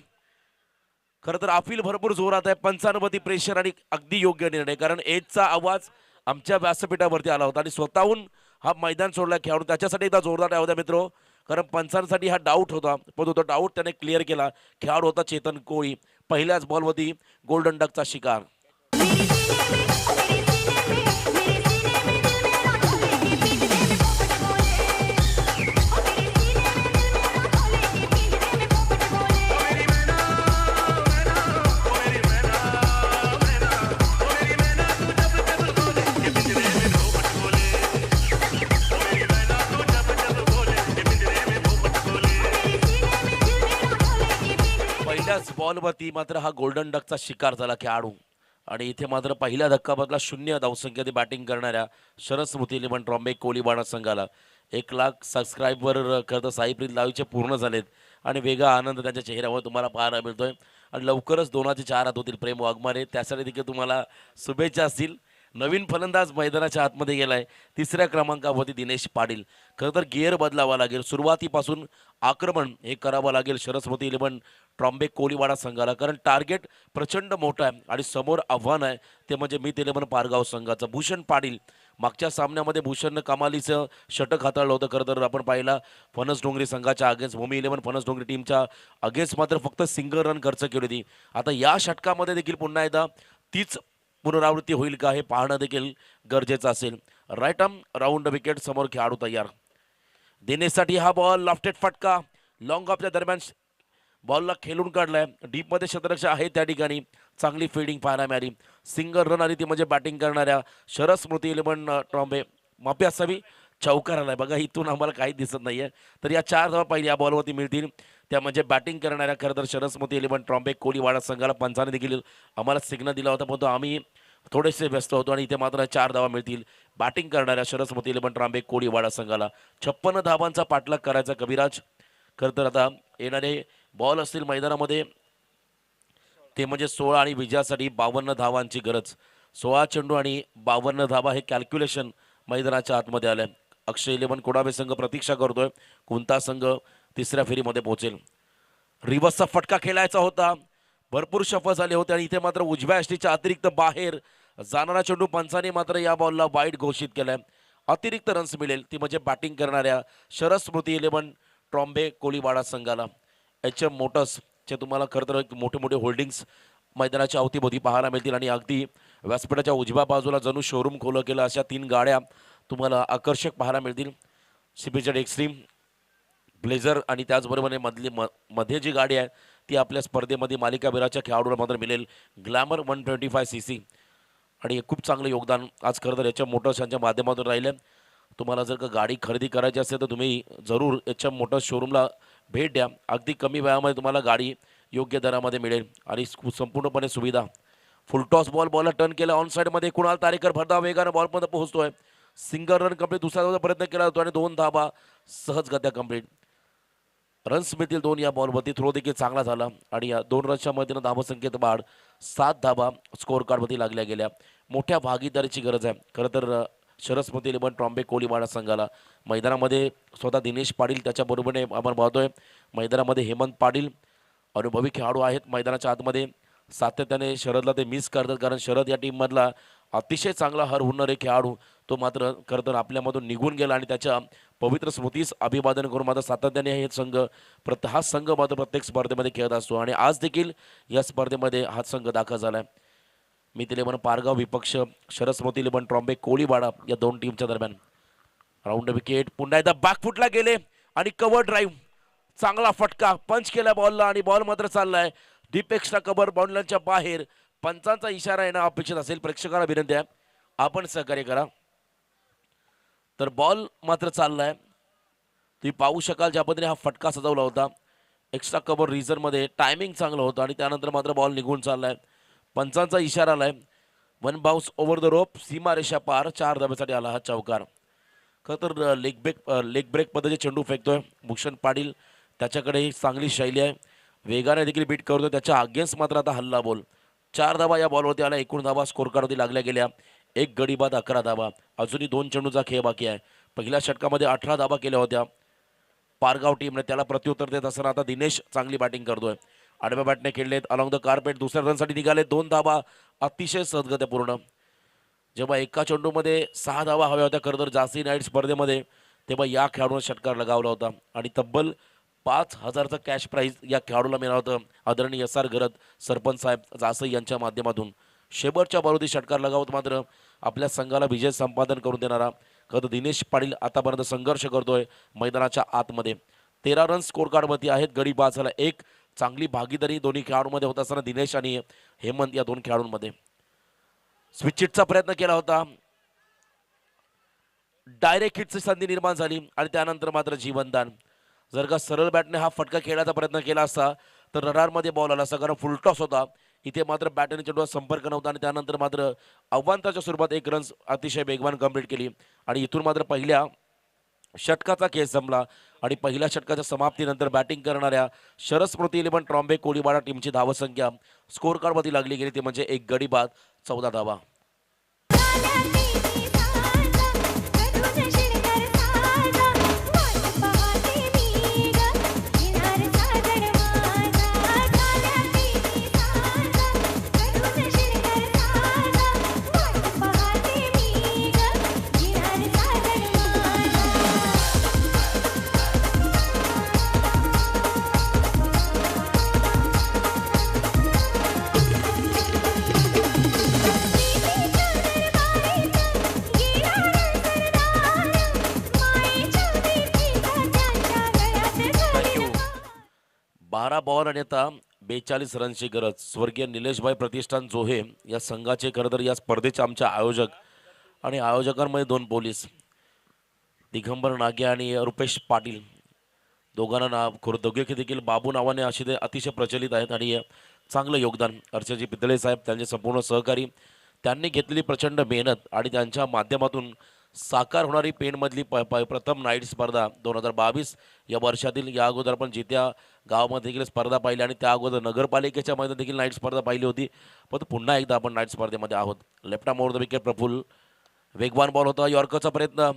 Speaker 7: खरं तर अफील भरपूर जोरात आहे, पंचानुमती प्रेशर आणि अगदी योग्य निर्णय, कारण एजचा आवाज आमच्या व्यासपीठावरती आला होता आणि स्वतःहून हा मैदान सोडला खेळाडू. त्याच्यासाठी एकदा जोरदार होता मित्रो, कारण पंचांसाठी हा डाऊट होता, पण तो डाऊट त्याने क्लिअर केला. खेळाडू होता चेतन कोळी. पहिल्याच बॉलवरती गोल्डन डकचा शिकार. पहिल्याच बॉलवरती मात्र हा गोल्डन डकचा शिकार झाला खेळाडू. आणि इथे मात्र पहिल्या धक्काबदला 0 धावसंख्येने बॅटिंग करणाऱ्या शरस्मती 11 ट्रॉम्बे कोळीवाडा संघाला 1 लाख सबस्क्रायबर खरं तर साईप्रीत लाईव्हचे पूर्ण झालेत आणि वेगळा आनंद त्यांच्या चेहऱ्यावर तुम्हाला पाहायला मिळतोय. आणि लवकरच 2चे 4 हात होतील प्रेम वाघमारे, त्यासाठी देखील तुम्हाला शुभेच्छा असतील. नवीन फलंदाज मैदानाच्या आतमध्ये गेलाय. 3ऱ्या क्रमांकावरती दिनेश पाटील. खरं तर गिअर बदलावा लागेल, सुरुवातीपासून आक्रमण हे करावं लागेल शरस्वती 11 ट्रॉम्बे कोळीवाडा संघाला, कारण टार्गेट प्रचंड मोठं आहे आणि समोर आव्हान आहे, ते म्हणजे मीत 11 पारगाव संघाचं. भूषण पाटील मागच्या सामन्यामध्ये भूषणनं कमालीचं षटक हाताळलं होतं. खरं तर आपण पाहिला फणस डोंगरी संघाच्या अगेन्स्ट, भूमी 11 फणस डोंगरी टीमच्या अगेन्स्ट मात्र फक्त सिंगल रन खर्च केली होती. आता या षटकामध्ये देखील पुन्हा एकदा तीच पुनरावृत्ती होईल का हे पाहणं देखील गरजेचं असेल. राईट आर्म राऊंड विकेट समोर खेळाडू तयार. दिनेशसाठी हा बॉल लॉफ्टेड फटका लॉंग ऑफच्या दरम्यान बॉलला खेळून काढलाय. डीपमध्ये क्षेत्ररक्षक आहे त्या ठिकाणी. चांगली फिल्डिंग पाहायला मिळाली. सिंगल रन आली ती म्हणजे बॅटिंग करणाऱ्या शरद स्मृती 11 ट्रॉम्बे माफी असावी चौकार आलाय बघा. इथून आम्हाला काही दिसत नाहीये. तर या 4 धावा पहिल्या बॉलवरती मिळतील त्या म्हणजे बॅटिंग करणाऱ्या खरं तर शरद स्मृती 11 ट्रॉम्बे कोळीवाडा संघाला. पंचाने देखील आम्हाला सिग्नल दिला होता परंतु आम्ही थोडेसे व्यस्त होतो आणि इथे मात्र 4 धावा मिळतील बॅटिंग करणाऱ्या शरद स्मृती 11 ट्रॉम्बे कोळीवाडा संघाला. 56 धावांचा पाठलाग करायचा कविराज. खरं तर आता येणारे बॉल असतील मैदानामध्ये ते म्हणजे 16 आणि विजयासाठी 52 धावांची गरज. 16 चेंडू आणि 52 धावा हे कॅल्क्युलेशन मैदानाच्या आतमध्ये आलंय. अक्षय 11 कोडावे संघ प्रतीक्षा करतोय कोणता संघ तिसऱ्या फेरीमध्ये पोहोचेल. रिव्हर्सचा फटका खेळायचा होता. भरपूर शफल झाले होते आणि इथे मात्र उजव्या यष्टीच्या अतिरिक्त बाहेर जाणारा चेंडू पंचाने मात्र या बॉलला वाईड घोषित केलाय. अतिरिक्त रन्स मिळेल ती म्हणजे बॅटिंग करणाऱ्या शरद स्मृती 11 ट्रॉम्बे कोळीवाडा संघाला. HM मोटर्सचे तुम्हाला खरं तर मोठे मोठे होल्डिंग्स मैदानाच्या अवतीभोवती पाहायला मिळतील आणि अगदी व्यासपीठाच्या उजव्या बाजूला जणू शोरूम खोलं केलं अशा 3 गाड्या तुम्हाला आकर्षक पाहायला मिळतील. CPZ एक्स्ट्रीम ब्लेझर आणि त्याचबरोबर मध्ये जी गाडी आहे ती आपल्या स्पर्धेमध्ये मालिकावीराच्या खेळाडूला मात्र मिळेल ग्लॅमर 125cc आणि खूप चांगलं योगदान आज खरं तर HM मोटर्स यांच्या माध्यमातून राहिलं. तुम्हाला जर का गाडी खरेदी करायची असेल तर तुम्ही जरूर HM मोटर्स शोरूमला भेट द्या. अगदी कमी वेळामध्ये तुम्हाला गाडी योग्य दरामध्ये मिळेल आणि संपूर्णपणे सुविधा. फुलटॉस बॉलला टर्न केला ऑन साईडमध्ये कुणाल तारेकर भरधाव वेगानं बॉलपर्यंत पोहोचतोय. सिंगल रन कंप्लीट दुसरा धावाचा प्रयत्न केला जातो आणि 2 धावा सहजगत्या कंप्लीट. रन्स मिळतील 2 या बॉलवरती. थ्रो देखील चांगला झाला आणि या 2 रन्सच्या मधीनं धावसंख्येत वाढ 7 धावा स्कोअर कार्डवरती लागल्या गेल्या. मोठ्या भागीदारीची गरज आहे खरं तर शरद स्मृती 11 ट्रॉम्बे कोळीवाडा संघाला. मैदानामध्ये स्वतः दिनेश पाटील त्याच्याबरोबरने आपण पाहतोय मैदानामध्ये हेमंत पाटील अनुभवी खेळाडू आहेत मैदानाच्या आतमध्ये. सातत्याने शरदला ते मिस करतात कारण शरद या टीममधला अतिशय चांगला हर होणारे खेळाडू तो मात्र खरं तर आपल्यामधून निघून गेला आणि त्याच्या पवित्र स्मृतीस अभिवादन करून मात्र सातत्याने हे संघ हा संघ मात्र प्रत्येक स्पर्धेमध्ये खेळत असतो आणि आज देखील या स्पर्धेमध्ये हा संघ दाखल झालाय. मित 11 पारगाव विपक्ष शरद स्मृती 11 ट्रॉम्बे कोळीवाडा या 2 टीमच्या दरम्यान. राऊंड विकेट पुन्हा एकदा बॅकफुटला गेले आणि कव्हर ड्राईव्ह चांगला फटका पंच केला बॉलला आणि बॉल मात्र चाललाय डीप एक्स्ट्रा कव्हर बाउंड्रीच्या बाहेर. पंचांचा इशारा येणं अपेक्षित असेल. प्रेक्षकांना विनंती आहे आपण सहकार्य करा. तर बॉल मात्र चाललाय तुम्ही पाहू शकाल ज्या पद्धतीने हा फटका सजवला होता. एक्स्ट्रा कव्हर रिझनमध्ये टायमिंग चांगलं होतं आणि त्यानंतर मात्र बॉल निघून चाललाय. पंचांचा इशारा आलाय. 1 बाउन्स ओव्हर द रोप सीमारेषा पार 4 धाब्यासाठी आला हा चौकार. खरं तर लेग ब्रेक पद्धतीचे चेंडू फेकतोय भूषण पाटील. त्याच्याकडे ही चांगली शैली आहे. वेगाने देखील बीट करतोय. त्याच्या अगेन्स्ट मात्र आता हल्ला बॉल. 4 धावा या बॉलवरती आला. एकूण धावा स्कोर कार्डवरती लागल्या गेल्या. 1 गडी बाद 11 धावा. अजूनही 2 चेंडूचा खेळ बाकी आहे. पहिल्या षटकामध्ये 18 धावा केल्या होत्या पारगाव टीमने. त्याला प्रत्युत्तर देत असताना आता दिनेश चांगली बॅटिंग करतोय. आडव्या बॅटने खेळलेत अलॉंग द कार्पेट. दुसऱ्या रनसाठी निघाले. 2 धावा अतिशय सहजगत्या पूर्ण. जेव्हा एका चेंडूमध्ये 6 धावा हव्या होत्या खरं तर जास्ती नाईट स्पर्धेमध्ये तेव्हा या खेळाडूने षटकार लगावला होता आणि तब्बल 5,000चं कॅश प्राईज या खेळाडूला मिळालं होतं. आदरणीय SR गरद सरपंच साहेब जासई यांच्या माध्यमातून. शेवटच्या बारोदी षटकार लगावत मात्र आपल्या संघाला विजय संपादन करून देणारा खरं दिनेश पाटील आतापर्यंत संघर्ष करतोय मैदानाच्या आतमध्ये. 13 रन स्कोर कार्डवरती आहेत. गडी बाद झाला. एक चांगली भागीदारी दोन्ही खेळाडूंमध्ये होत असताना दिनेश आणि हेमंत या 2 खेळाडूंमध्ये. स्विच हिटचा प्रयत्न केला होता. डायरेक्ट हिटची संधी निर्माण झाली आणि त्यानंतर मात्र जीवनदान. जर का सरळ बॅटने हा फटका खेळण्याचा प्रयत्न केला असता तर रडारमध्ये बॉल आला असता कारण फुलटॉस होता. इथे मात्र बॅटने चेंडूला संपर्क नव्हता आणि त्यानंतर मात्र अव्वांताच्या स्वरूपात 1 रन अतिशय वेगवान कंप्लीट केली आणि इथून मात्र पहिल्या षटकाचा खेळ संपला आणि पहिल्या षटकाच्या समाप्तीनंतर बॅटिंग करणाऱ्या शरद स्मृती 11 ट्रॉम्बे कोळीवाडा टीमची धावसंख्या स्कोर कार्डवरती लागली गेली ती म्हणजे 1 गडी बाद 14 धावा. 12 बॉल आणि आता 42 रनची गरज. स्वर्गीय निलेशभाई प्रतिष्ठान जोहे या संघाचे खरं तर या स्पर्धेचे आमचे आयोजक आणि आयोजकांमध्ये 2 पोलीस दिगंबर नागे आणि रुपेश पाटील, दोघांना नाव दोघे देखील बाबू नावाने असे ते अतिशय प्रचलित आहेत आणि चांगलं योगदान. अर्चजी पितळे साहेब त्यांचे संपूर्ण सहकारी, त्यांनी घेतलेली प्रचंड मेहनत आणि त्यांच्या माध्यमातून साकार होणारी पेणमधली प्रथम नाईट स्पर्धा 2022 या वर्षातील. या अगोदर पण जित्या गावामध्ये देखील स्पर्धा पाहिली आणि त्या अगोदर नगरपालिकेच्या मैदानात देखील नाईट स्पर्धा पाहिली होती. पण पुन्हा एकदा आपण नाईट स्पर्धेमध्ये आहोत. Left arm over the wicket Praful, वेगवान बॉल होता. यॉर्करचा प्रयत्न,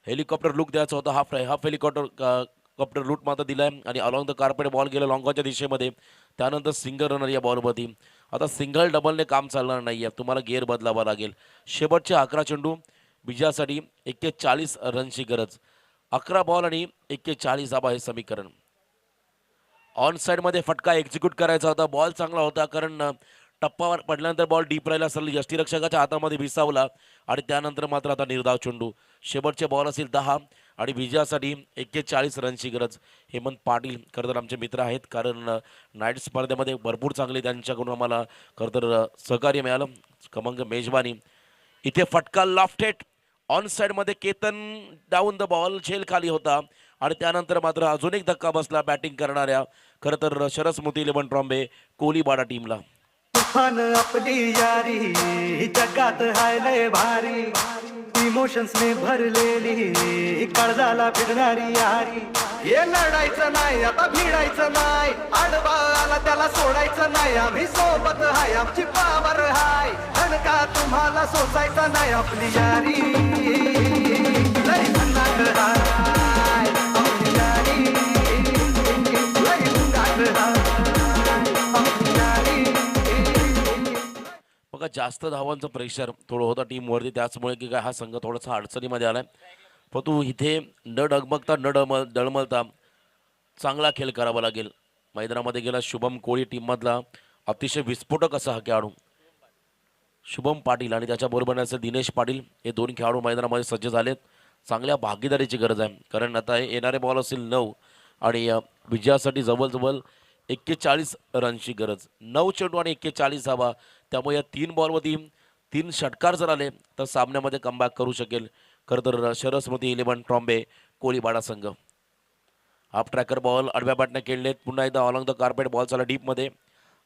Speaker 7: हेलिकॉप्टर लुक द्यायचा होता, हाफ हेलिकॉप्टर लूट मात्र दिलाय आणि अलॉंग द कार्पेट बॉल गेला लॉंगॉनच्या दिशेमध्ये. त्यानंतर सिंगल रनर या बॉलवरती. आता सिंगल डबलने काम चालणार नाही आहे, तुम्हाला गेअर बदलावा लागेल. शेवटचे 11 चेंडू विजयासाठी 41 रनची गरज. 11 बॉल आणि 41 धावा हे समीकरण. ऑन साईडमध्ये फटका एक्झिक्यूट करायचा होता. बॉल चांगला होता कारण टप्पावर पडल्यानंतर बॉल डीप राहिला असेल, यष्टीरक्षकाच्या हातामध्ये विसावला आणि त्यानंतर मात्र आता निर्धाव चेंडू. शेवटचे बॉल असेल 10 आणि विजयासाठी 41 रनची गरज. हेमंत पाटील खरं तर आमचे मित्र आहेत कारण नाईट स्पर्धेमध्ये भरपूर चांगले त्यांच्याकडून आम्हाला खरं तर सहकार्य मिळालं. खमंग मेजबानी. इथे फटका लॉफ्टेड ऑन साईडमध्ये, केतन डाऊन द बॉल, झेल खाली होता आणि त्यानंतर मात्र अजून एक धक्का बसला बॅटिंग करणाऱ्या खरं तर सरस्वती 11 ट्रॉम्बे कोलीबाडा टीमला.
Speaker 2: तुफान आपली यारी जगात हाय लय भारी, इमोशन्स ने भरलेली काळजाला फिरणारी यारी. हे लढायचं नाही आता भिडायचं नाही, आडवा आला त्याला सोडायचं नाही, आम्ही सोबत हाय आमची पावर हाय, धनका तुम्हाला सोसायचा नाही. आपली यारी लय भन्नाट हाय, आपली यारी लय भन्नाट हाय, आपली यारी.
Speaker 7: बघा जास्त धावांचं प्रेशर थोडं होतं टीमवरती, त्याचमुळे की काय हा संघ थोडासा अडचणीमध्ये आलाय. पण तू इथे न डगमगता न दळमळता चांगला खेळ करावा लागेल. मैदानामध्ये गेला शुभम कोळी टीममधला अतिशय विस्फोटक असा हा खेळाडू शुभम पाटील आणि त्याच्याबरोबर असेल दिनेश पाटील. हे 2 खेळाडू मैदानामध्ये सज्ज झालेत. चांगल्या भागीदारीची गरज आहे कारण आता येणारे बॉल असेल 9 आणि विजयासाठी जवळजवळ 41 रनची गरज. 9 चेंडू आणि 41 धावा. त्यामुळे या 3 बॉलवरती 3 षटकार जर आले तर सामन्यामध्ये कमबॅक करू शकेल खरं तर सरस्वती 11 ट्रॉम्बे कोळीबाडा संघ. हाफ ट्रॅकर बॉल आडव्या बॅटने खेळलेत. पुन्हा एकदा ऑलॉंग द कार्पेट बॉल चालला डीपमध्ये.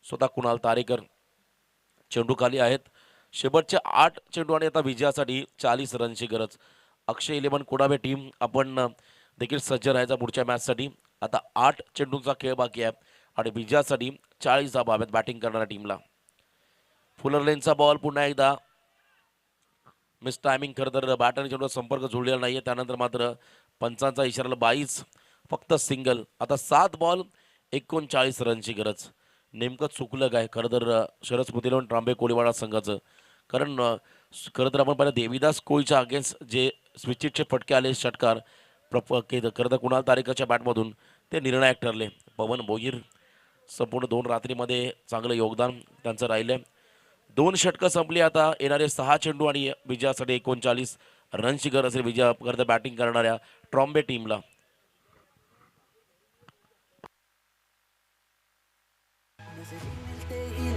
Speaker 7: स्वतः कुणाल तारेकर चेंडू खाली आहेत. शेवटचे 8 चेंडू आणि आता विजयासाठी 40 रनची गरज. अक्षय 11 कुडाबे टीम आपण देखील सज्ज राहायचा पुढच्या मॅचसाठी. आता 8 चेंडूंचा खेळ बाकी आहे आणि विजयासाठी 40 धावा हव्यात बॅटिंग करणाऱ्या टीमला. फुलर लेनचा बॉल पुन्हा एकदा मिस टायमिंग. खरं तर बॅटरने चेंडूचा संपर्क जुळलेला नाही आहे. त्यानंतर मात्र पंचांचा इशाराला 22 फक्त सिंगल. आता 7 बॉल 39 रनची गरज. नेमकं चुकलं काय खरं तर सरस्वती 11 ट्रॉम्बे कोळीवाडा संघाचं. कारण खरं तर आपण पाहिलं देवीदास कोळीच्या अगेन्स्ट जे स्विचिटचे फटके आले षटकार खरं तर कुणाल तारेकरच्या बॅटमधून ते निर्णायक ठरले. पवन भोईर संपूर्ण 2 रात्रीमध्ये चांगलं योगदान त्यांचं राहिलं. 2 षटकं संपली. आता येणारे 6 चेंडू आणि विजयासाठी 39 रनची गरज असेल विजया करता बॅटिंग करणाऱ्या ट्रॉम्बे टीमला.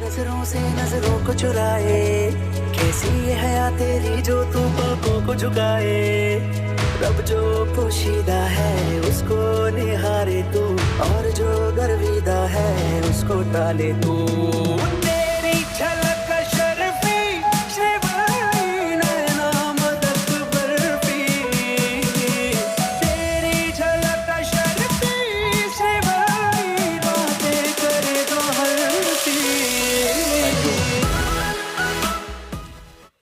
Speaker 3: नजरों से नजरों को चुराए, कैसी ये हया तेरी जो तू पलकों को झुकाए, रब जो पोशीदा है उसको निहारे तू, और जो गर्विदा है उसको टाले तू. तेरी झलक शर्फी शिवानी नैना मदद बर्फी, तेरी झलक शर्फी शिवानी बातें करे तो हरती.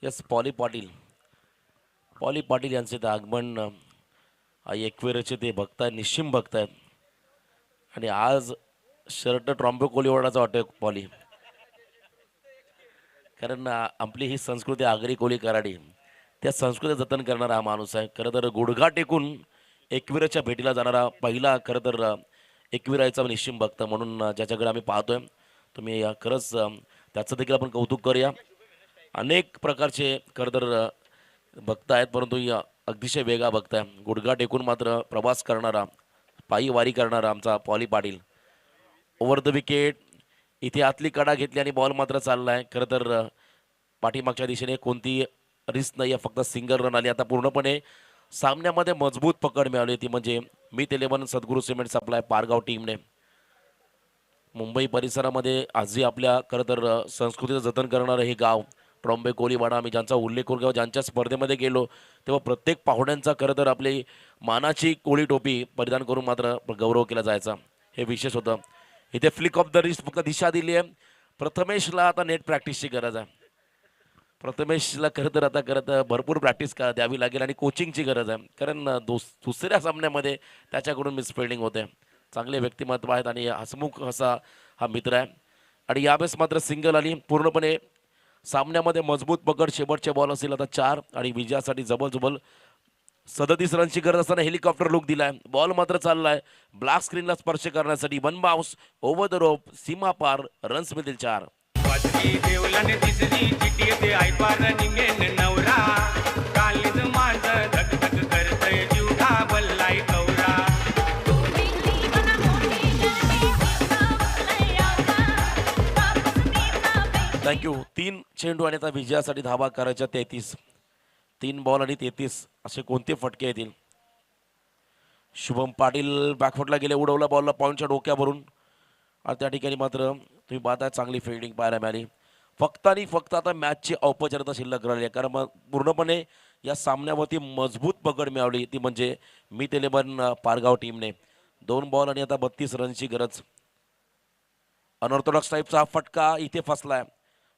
Speaker 7: यस पॉली पाटील यांचे ते आगमन एकवेरचे ते भक्त आहेत, निश्चिम भक्त आहेत आणि आज शर्ट ट्रॉम्बे कोळीवाडाचा वाटतोय पॉली. कारण आपली ही संस्कृती आगरी कोळी कराडी त्या संस्कृती जतन करणारा हा माणूस आहे. खरं तर गुडघा टेकून एकविराच्या भेटीला जाणारा पहिला खरं तर एकविराचा निश्चिम भक्त म्हणून ज्याच्याकडे आम्ही पाहतोय. तुम्ही खरंच त्याचं देखील आपण कौतुक करूया. अनेक प्रकारचे खरं तर भक्त आहेत परंतु अतिशय वेगळा भक्त आहे. गुडघा टेकून मात्र प्रवास करणारा पायी वारी करणारा आमचा poly Patil. Over the wicket. इथे आतली कडा घेतली आणि बॉल मात्र चाललाय. खरं तर पाठीमागच्या दिशेने कोणती रिस्क नाही आहे, फक्त सिंगल रन आली. आता पूर्णपणे सामन्यामध्ये मजबूत पकड मिळाली, ती म्हणजे मीत 11 सद्गुरू सिमेंट सप्लाय पारगाव टीमने. मुंबई परिसरामध्ये आजही आपल्या खरं तर संस्कृतीचं जतन करणारं हे गाव ट्रॉम्बे कोलीवाडा, आम्ही ज्यांचा उल्लेख करून किंवा ज्यांच्या स्पर्धेमध्ये गेलो तेव्हा प्रत्येक पाहुण्यांचा खरं तर आपली मानाची कोळी टोपी परिधान करून मात्र गौरव केला जायचा. हे विशेष होतं. इथे फ्लिक ऑफ द रिस्ट फक्त दिशा दिली आहे. प्रथमेशला आता नेट प्रॅक्टिसची गरज आहे. प्रथमेशला खरं तर आता भरपूर प्रॅक्टिस द्यावी लागेल आणि कोचिंगची गरज आहे, कारण दुसऱ्या सामन्यामध्ये त्याच्याकडून मिसफिल्डिंग होते. चांगले व्यक्तिमत्व आहेत आणि हसमुख असा हा मित्र आहे. आणि यावेळेस मात्र सिंगल आली. पूर्णपणे सामन्यामध्ये मजबूत पकड. शेवटचे बॉल असेल आता 4 आणि विजयासाठी जबरजबल 37 रनची गरज असताना हेलिकॉप्टर लुक दिलाय. बॉल मात्र चाललाय ब्लॅक स्क्रीनला स्पर्श करण्यासाठी. 1 बाउन्स ओव्हर द रोप, सीमा पार, रन्स मिळतील 4.
Speaker 9: वाजली देवलाने दिसली चिठी ते ऐकवार निघेन नवरा कालीच माझं धक धक करतय जीव घाबरलाय कवरा.
Speaker 7: थँक्यू. 3 चेंडू आणि आता विजयासाठी धावा करायच्या 33. 3 बॉल आणि 33 असे कोणते फटके येतील. शुभम पाटील बॅकफुटला गेले, उडवला बॉलला पॉईंटच्या डोक्यावरून. आणि त्या ठिकाणी मात्र तुम्ही पाहताय चांगली फिल्डिंग पाहायला मिळाली. फक्त आणि फक्त आता मॅचची औपचारिकता शिल्लक राहिली आहे, कारण मग पूर्णपणे या सामन्यावरती मजबूत पकड मिळवली, ती म्हणजे मीत 11 पारगाव टीमने. 2 बॉल आणि आता 32 रनची गरज. अनऑर्थोडॉक्स टाईपचा हा फटका इथे फसलाय.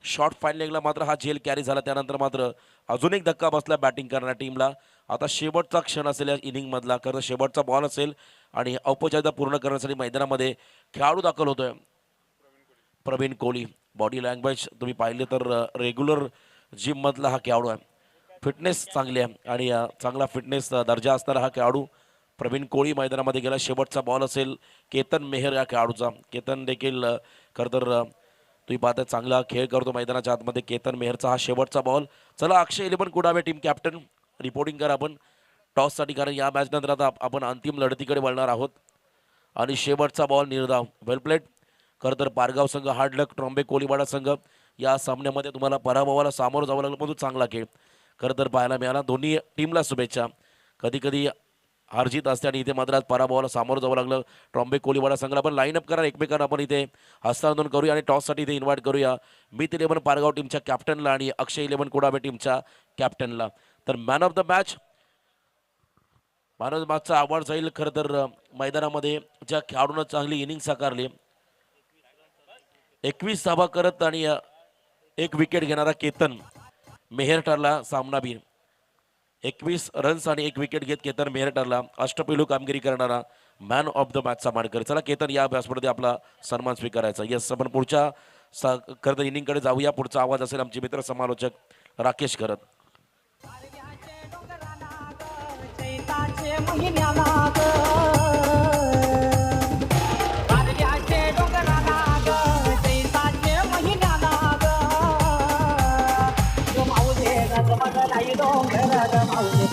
Speaker 7: शॉर्ट फाईन लेगला मात्र हा झेल कॅरी झाला. त्यानंतर मात्र अजून एक धक्का बसला बॅटिंग करणाऱ्या टीमला. आता शेवटचा क्षण असेल या इनिंगमधला, कारण शेवटचा बॉल असेल आणि औपचारिकता पूर्ण करण्यासाठी मैदानामध्ये खेळाडू दाखल होतोय प्रवीण कोहली. बॉडी लँग्वेज तुम्ही पाहिले तर रेग्युलर जिममधला हा खेळाडू आहे. फिटनेस चांगली आहे आणि चांगला फिटनेस दर्जा असणारा हा खेळाडू प्रवीण कोहली मैदानामध्ये गेला. शेवटचा बॉल असेल केतन मेहर या खेळाडूचा. केतन देखील खरं तर तुम्ही पाहता चांगला खेळ करतो मैदानाच्या आतमध्ये. केतन मेहरचा हा शेवटचा बॉल. चला अक्षय 11 कुडावे टीम कॅप्टन रिपोर्टिंग करा आपण टॉससाठी, कारण या मॅच नंतर आता आपण अंतिम लढतीकडे वळणार आहोत. आणि शेवटचा बॉल निर्धाव. वेल प्लेड. खरं तर पारगाव संघ हार्ड लक, ट्रॉम्बे कोलीवाडा संघ या सामन्यामध्ये तुम्हाला पराभवाला सामोरं जावं लागलं, पण तो चांगला खेळ खरं तर पाहायला मिळाला. दोन्ही टीमला शुभेच्छा. कधी कधी हारजीत असते आणि इथे मात्र आज पराभवाला सामोरं जावं लागलं ट्रॉम्बे कोलीवाडा संघाला. आपण लाईनअप करा एकमेकांना, आपण इथे हस्तांतरण करूया आणि टॉससाठी इथे इन्व्हाइट करूया मीत 11 पारगाव टीमच्या कॅप्टनला आणि अक्षय 11 कुडावे टीमच्या कॅप्टनला. तर मॅन ऑफ द मॅच चा अवॉर्ड जाईल खरं तर मैदानामध्ये ज्या खेळाडूंना चांगली इनिंग साकारली. 21 धावा करत आणि 1 विकेट घेणारा केतन मेहर ठरला सामनावीर. 21 रन्स आणि 1 विकेट घेत केतन मेहर ठरला अष्टपैलू कामगिरी करणारा मॅन ऑफ द मॅचचा मानकरी. चला केतन या व्यासपीठामध्ये आपला सन्मान स्वीकारायचा. येस, आपण पुढच्या खरं तर इनिंगकडे जाऊया. पुढचा आवाज असेल आमचे मित्र समालोचक राकेश खरत.
Speaker 3: डोंगराला माऊली